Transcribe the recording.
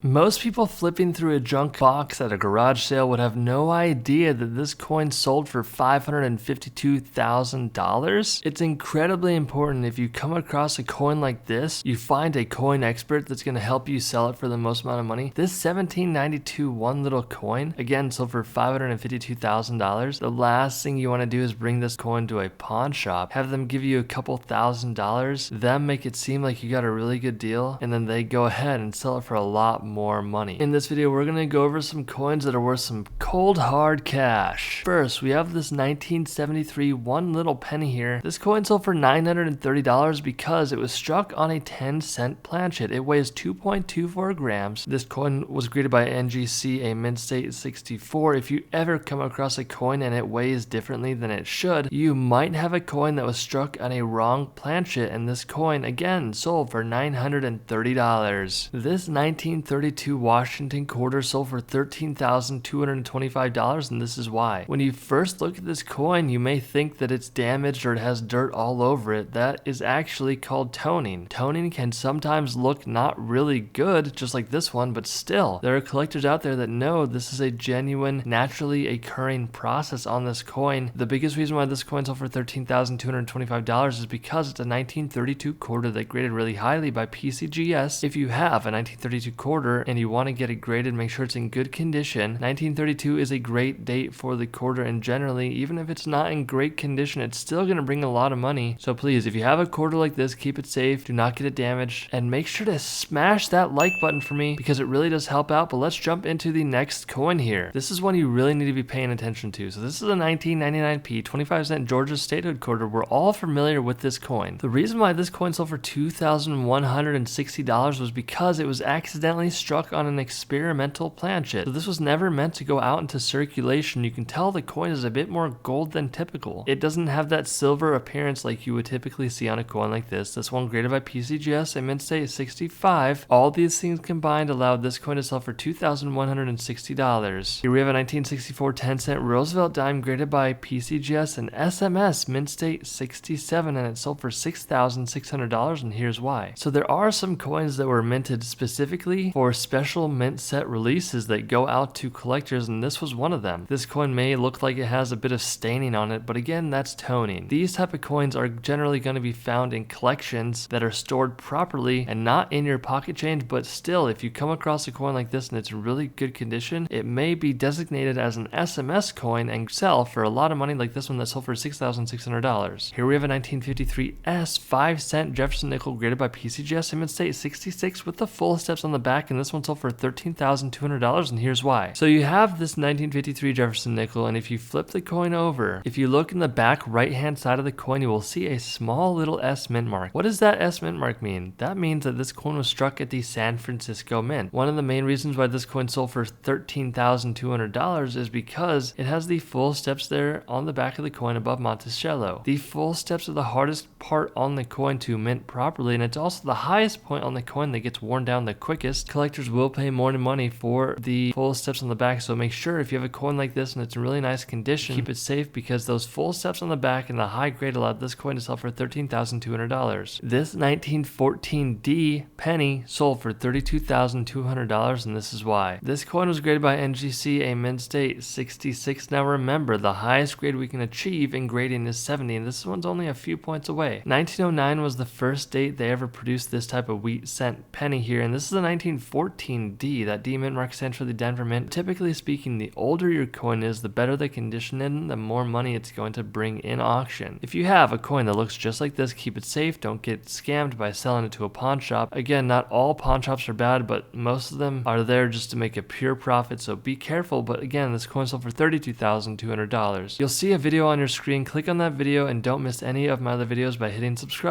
Most people flipping through a junk box at a garage sale would have no idea that this coin sold for $552,000. It's incredibly important if you come across a coin like this, you find a coin expert that's going to help you sell it for the most amount of money. This 1792 one little coin, again, sold for $552,000. The last thing you want to do is bring this coin to a pawn shop, have them give you a couple $1,000s, them make it seem like you got a really good deal, and then they go ahead and sell it for a lot more money. In this video, we're going to go over some coins that are worth some cold hard cash. First, we have this 1973 one little penny here. This coin sold for $930 because it was struck on a 10-cent planchet. It weighs 2.24 grams. This coin was graded by NGC, a mint state 64. If you ever come across a coin and it weighs differently than it should, you might have a coin that was struck on a wrong planchet, and this coin again sold for $930. This 1932 Washington quarter sold for $13,225, and this is why. When you first look at this coin, you may think that it's damaged or it has dirt all over it. That is actually called toning. Toning can sometimes look not really good, just like this one, but still, there are collectors out there that know this is a genuine, naturally occurring process on this coin. The biggest reason why this coin sold for $13,225 is because it's a 1932 quarter that graded really highly by Pcgs. If you have a 1932 quarter and you want to get it graded, make sure it's in good condition. 1932 is a great date for the quarter, and generally, even if it's not in great condition, it's still going to bring a lot of money. So please, if you have a quarter like this, keep it safe, do not get it damaged, and make sure to smash that like button for me because it really does help out. But let's jump into the next coin here. This is one you really need to be paying attention to. So this is a 1999p 25-cent Georgia Statehood quarter. We're all familiar with this coin. The reason why this coin sold for $2,160 was because it was accidentally struck on an experimental planchet. So this was never meant to go out into circulation. You can tell the coin is a bit more gold than typical. It doesn't have that silver appearance like you would typically see on a coin like this. This one graded by PCGS, a mint state 65. All these things combined allowed this coin to sell for $2,160. Here we have a 1964 10-cent Roosevelt dime graded by PCGS and SMS, mint state 67, and it sold for $6,600, and here's why. So there are some coins that were minted specifically for special mint set releases that go out to collectors, and this was one of them. This coin may look like it has a bit of staining on it, but again, that's toning. These type of coins are generally going to be found in collections that are stored properly and not in your pocket change, but still, if you come across a coin like this and it's in really good condition, it may be designated as an SMS coin and sell for a lot of money, like this one that sold for $6,600. Here we have a 1953 S 5-cent Jefferson nickel graded by PCGS, mint state 66 with the full steps on the back, and this one sold for $13,200, and here's why. So you have this 1953 Jefferson nickel, and if you flip the coin over, if you look in the back right hand side of the coin, you will see a small little S mint mark. What does that S mint mark mean? That means that this coin was struck at the San Francisco Mint. One of the main reasons why this coin sold for $13,200 is because it has the full steps there on the back of the coin above Monticello. The full steps are the hardest part on the coin to mint properly, and it's also the highest point on the coin that gets worn down the quickest. Collectors will pay more money for the full steps on the back, so make sure if you have a coin like this and it's in really nice condition, keep it safe, because those full steps on the back and the high grade allowed this coin to sell for $13,200. This 1914D penny sold for $32,200, and this is why. This coin was graded by NGC, a mint state 66. Now remember, the highest grade we can achieve in grading is 70, and this one's only a few points away. 1909 was the first date they ever produced this type of wheat cent penny here, and this is a 1914D. That D mint mark stands for the Denver Mint. Typically speaking, the older your coin is, the better the condition in, the more money it's going to bring in auction. If you have a coin that looks just like this, keep it safe. Don't get scammed by selling it to a pawn shop. Again, not all pawn shops are bad, but most of them are there just to make a pure profit, so be careful. But again, this coin sold for $32,200. You'll see a video on your screen. Click on that video and don't miss any of my other videos by hitting subscribe.